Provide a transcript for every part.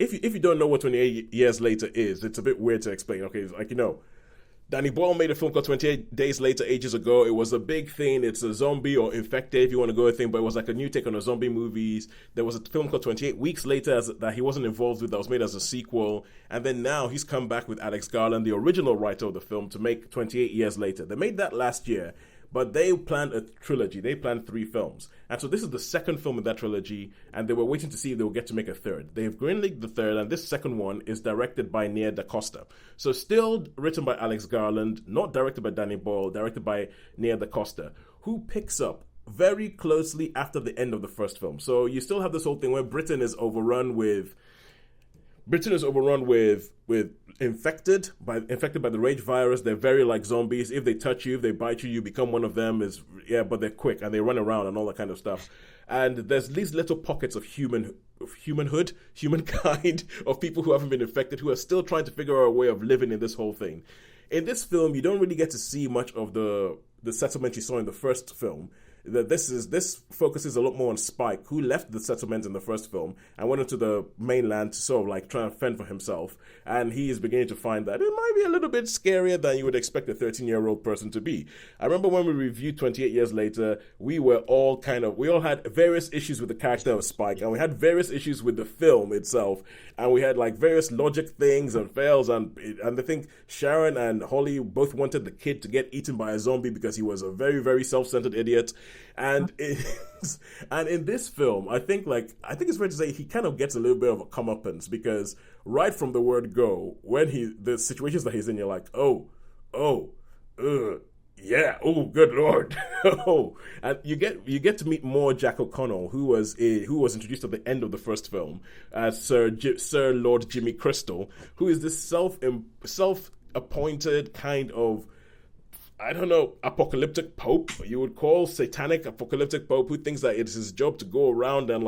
if you don't know what 28 Years Later is, it's a bit weird to explain. Okay, it's like, Danny Boyle made a film called 28 Days Later ages ago. It was a big thing. It's a zombie or infected, if you want to go with thing, but it was like a new take on the zombie movies. There was a film called 28 Weeks Later that he wasn't involved with, that was made as a sequel. And then now he's come back with Alex Garland, the original writer of the film, to make 28 Years Later. They made that last year, but they planned a trilogy. They planned 3 films. And so this is the second film in that trilogy, and they were waiting to see if they would get to make a third. They have greenlit the third, and this second one is directed by Nia DaCosta. So still written by Alex Garland, not directed by Danny Boyle, directed by Nia DaCosta, who picks up very closely after the end of the first film. So you still have this whole thing where Britain is overrun with infected by the rage virus. They're very like zombies. If they touch you, if they bite you, you become one of them. But they're quick and they run around and all that kind of stuff. And there's these little pockets of humanhood, humankind, of people who haven't been infected, who are still trying to figure out a way of living in this whole thing. In this film, you don't really get to see much of the settlement you saw in the first film. This focuses a lot more on Spike, who left the settlement in the first film and went into the mainland to sort of like try and fend for himself. And he is beginning to find that it might be a little bit scarier than you would expect a 13-year-old person to be. I remember when we reviewed 28 Years Later, we all had various issues with the character of Spike, and we had various issues with the film itself, and we had like various logic things and fails, and I think Sharon and Holly both wanted the kid to get eaten by a zombie because he was a very, very self-centered idiot. And in this film, I think it's fair to say he kind of gets a little bit of a comeuppance, because right from the word go, when the situations that he's in, you're like, yeah, oh, good Lord. And you get to meet more Jack O'Connell, who was introduced at the end of the first film as Sir Lord Jimmy Crystal, who is this self-appointed kind of, I don't know, apocalyptic pope, you would call satanic apocalyptic pope, who thinks that it's his job to go around and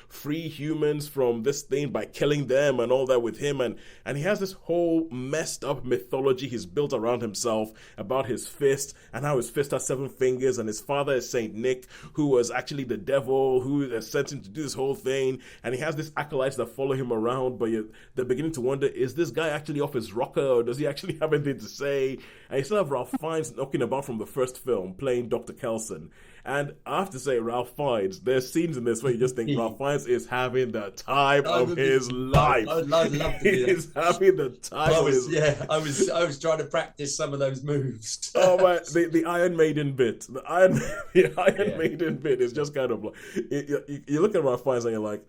free humans from this thing by killing them and all that with him. And he has this whole messed up mythology he's built around himself about his fist and how his fist has 7 fingers, and his father is Saint Nick, who was actually the devil who sent him to do this whole thing. And he has these acolytes that follow him around, but they're beginning to wonder, is this guy actually off his rocker, or does he actually have anything to say? And you still have Ralph Fiennes knocking about from the first film, playing Dr. Kelson. And I have to say, Ralph Fiennes, there's scenes in this where you just think Ralph Fiennes is having the time of his life. I'd love to do He's having the time of his life. I was trying to practice some of those moves. Oh my, the Iron Maiden bit. The Iron Maiden bit is just kind of like, you look at Ralph Fiennes and you're like,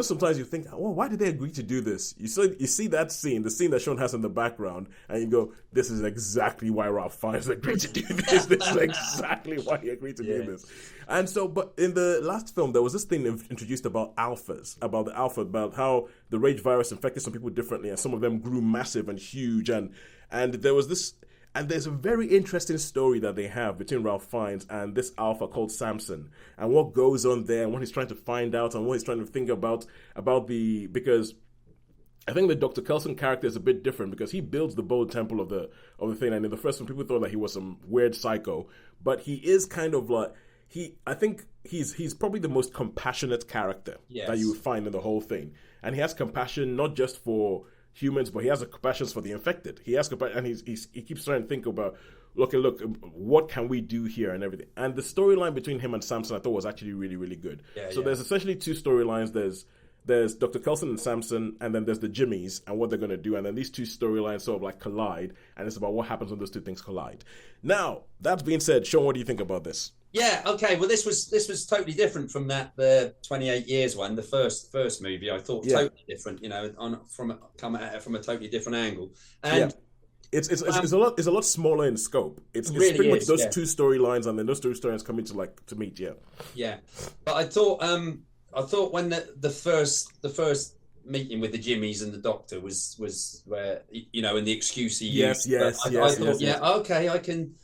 sometimes you think, well, why did they agree to do this? You see that scene, the scene that Shaun has in the background, and you go, this is exactly why Ralph Fiennes agreed to do this. This is exactly why he agreed to do this. And so, but in the last film, there was this thing introduced about alphas, about how the rage virus infected some people differently, and some of them grew massive and huge, and there was this. And there's a very interesting story that they have between Ralph Fiennes and this alpha called Samson, and what goes on there, and what he's trying to find out, and what he's trying to think about because I think the Dr. Kelson character is a bit different, because he builds the bold temple of the thing, and in the first one, people thought that he was some weird psycho, but he is kind of like, I think he's probably the most compassionate character that you would find in the whole thing, and he has compassion not just for humans, but he has a compassion for the infected. He has compassion, and he keeps trying to think about, look, what can we do here and everything. And the storyline between him and Samson, I thought, was actually really, really good. There's essentially 2 storylines. There's Dr. Kelson and Samson, and then there's the Jimmies and what they're going to do. And then these 2 storylines sort of like collide, and it's about what happens when those 2 things collide. Now, that being said, Shaun, what do you think about this? Yeah, okay. Well, this was totally different from the 28 Years one, the first movie. I thought totally different, come at it from a totally different angle. And it's a lot smaller in scope. It's really pretty much those 2 storylines, and then those 2 storylines coming to meet. Yeah, but I thought when the first meeting with the Jimmies and the Doctor was where and the excuse he used. I thought, okay, I can.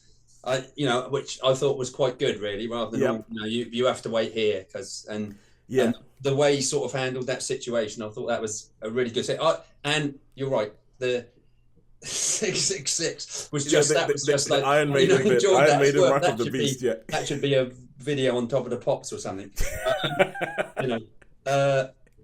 Which I thought was quite good, really, rather than you have to wait here, and the way he sort of handled that situation, I thought that was a really good thing. And you're right, the 666 was just like Iron Maiden bit, Iron Maiden Mark of the Beast. That should be a video on Top of the Pops or something.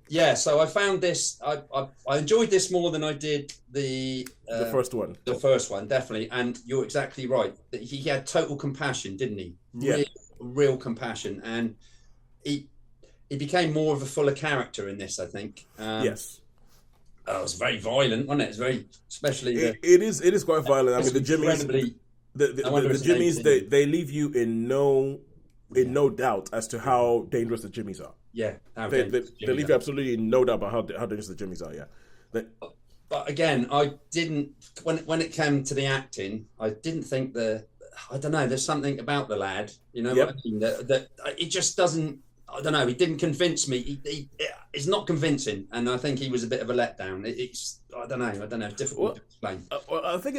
Yeah, so I found this. I enjoyed this more than I did the first one. The first one, definitely. And you're exactly right. He had total compassion, didn't he? Yeah. Real compassion, and he became more of a fuller character in this, I think. Yes. It was very violent, wasn't it? It's very, especially it is quite violent. I mean, the Jimmies, the Jimmies, they leave you in no doubt as to how dangerous the Jimmies are. Yeah, they leave you absolutely no doubt about how dangerous the Jimmies are. Yeah, but again, I didn't when it came to the acting, I didn't think I don't know. There's something about the lad, you know what I mean? That it just doesn't. I don't know. He didn't convince me. He's not convincing, and I think he was a bit of a letdown. It's I don't know. Difficult to explain. I think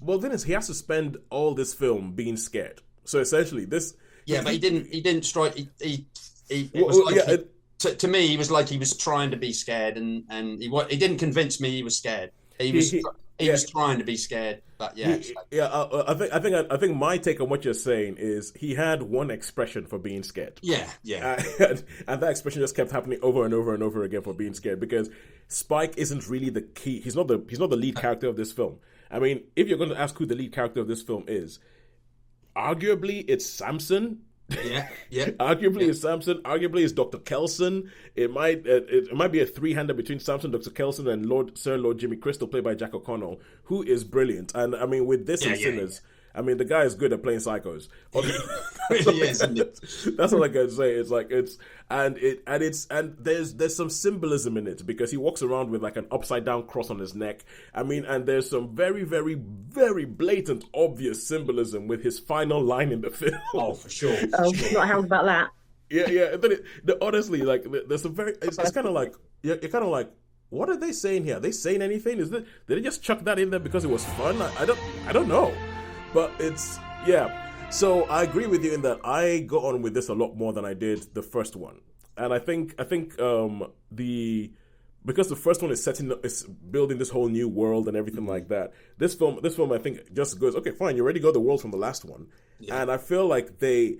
well, then he has to spend all this film being scared. So essentially, this. Yeah, but he didn't strike. To me, he was like he was trying to be scared, and he didn't convince me he was scared. He was trying to be scared, but yeah. I think my take on what you're saying is he had one expression for being scared. Yeah. And that expression just kept happening over and over and over again for being scared, because Spike isn't really the key. He's not the lead character of this film. I mean, if you're going to ask who the lead character of this film is, arguably it's Samson. Yeah. Arguably it's Samson. Arguably it's Dr. Kelson. It might be a three-hander between Samson, Dr. Kelson, and Sir Lord Jimmy Crystal, played by Jack O'Connell, who is brilliant. And I mean, with this and Sinners, I mean, the guy is good at playing psychos. That's all I can say. There's some symbolism in it, because he walks around with like an upside down cross on his neck. I mean, and there's some very, very, very blatant, obvious symbolism with his final line in the film. Oh, for sure. Not held about that. Yeah. Honestly, like, there's some very. It's kind of like you're kind of like, what are they saying here? Are they saying anything? Did they just chuck that in there because it was fun? I don't know. But so I agree with you in that I go on with this a lot more than I did the first one, and I think because the first one is building this whole new world and everything like that. This film I think just goes, okay, fine, you already got the world from the last one, and I feel like they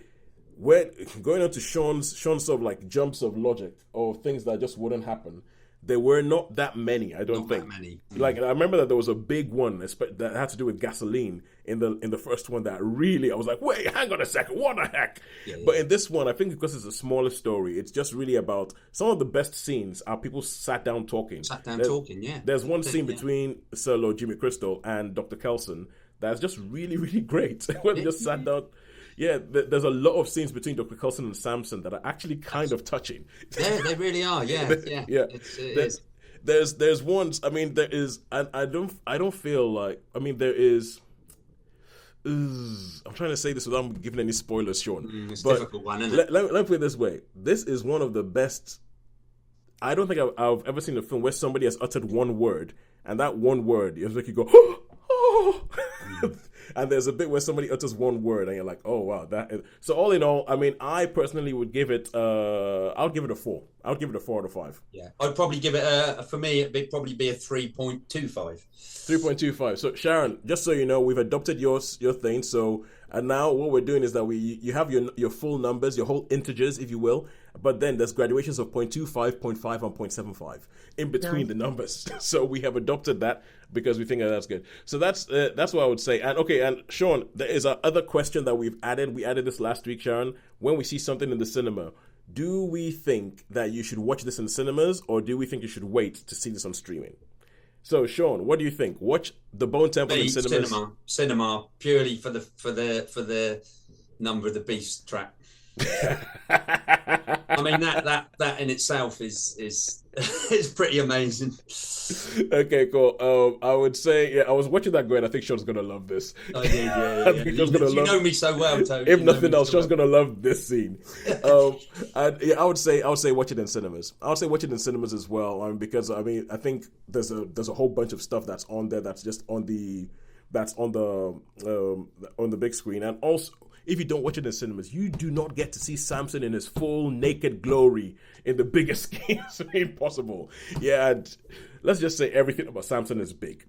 went going on to Shaun's sort of like jumps of logic or things that just wouldn't happen. There were not that many, I don't think. That many. Like, I remember that there was a big one that had to do with gasoline in the first one that really, I was like, wait, hang on a second, what the heck? Yeah. But in this one, I think because it's a smaller story, it's just really about some of the best scenes are people sat down talking. Yeah. There's one scene between Sir Lord Jimmy Crystal and Dr. Kelson that's just really, really great. When they just sat down. Yeah, there's a lot of scenes between Dr. Kelson and Samson that are actually kind of touching. Yeah, they really are. Yeah. There's ones. I mean, there is. I don't feel like. I mean, there is. I'm trying to say this without giving any spoilers, Shaun. It's a difficult one, isn't it? Let me put it this way. This is one of the best. I don't think I've ever seen a film where somebody has uttered one word, and that one word is like you go, oh. And there's a bit where somebody utters one word and you're like, oh, wow. So all in all, I mean, I personally would give it, I'll give it a 4. I would give it a 4 out of 5. Yeah, I'd probably give it, for me, it'd probably be a 3.25. 3.25. So Sharon, just so you know, we've adopted your thing. So and now what we're doing is that you have your full numbers, your whole integers, if you will. But then there's graduations of 0.25, 0.5, and 0.75 in between the numbers. So we have adopted that because we think that's good. So that's what I would say. And okay, and Shaun, there is a other question that we've added. We added this last week, Sharon. When we see something in the cinema, do we think that you should watch this in cinemas, or do we think you should wait to see this on streaming? So Shaun, what do you think? Watch The Bone Temple in cinemas? Cinema, purely for the Number of the Beast track. I mean that in itself is pretty amazing. Okay, cool. I would say, I was watching that going, I think Shaun's gonna love this. I did, yeah. You know me so well, Toby. If nothing else, Shaun's gonna love this scene. I would say watch it in cinemas. I would say watch it in cinemas as well. Because I think there's a whole bunch of stuff that's on there that's just on the big screen. And also, if you don't watch it in cinemas, you do not get to see Samson in his full naked glory in the biggest screen possible. Yeah, and let's just say everything about Samson is big.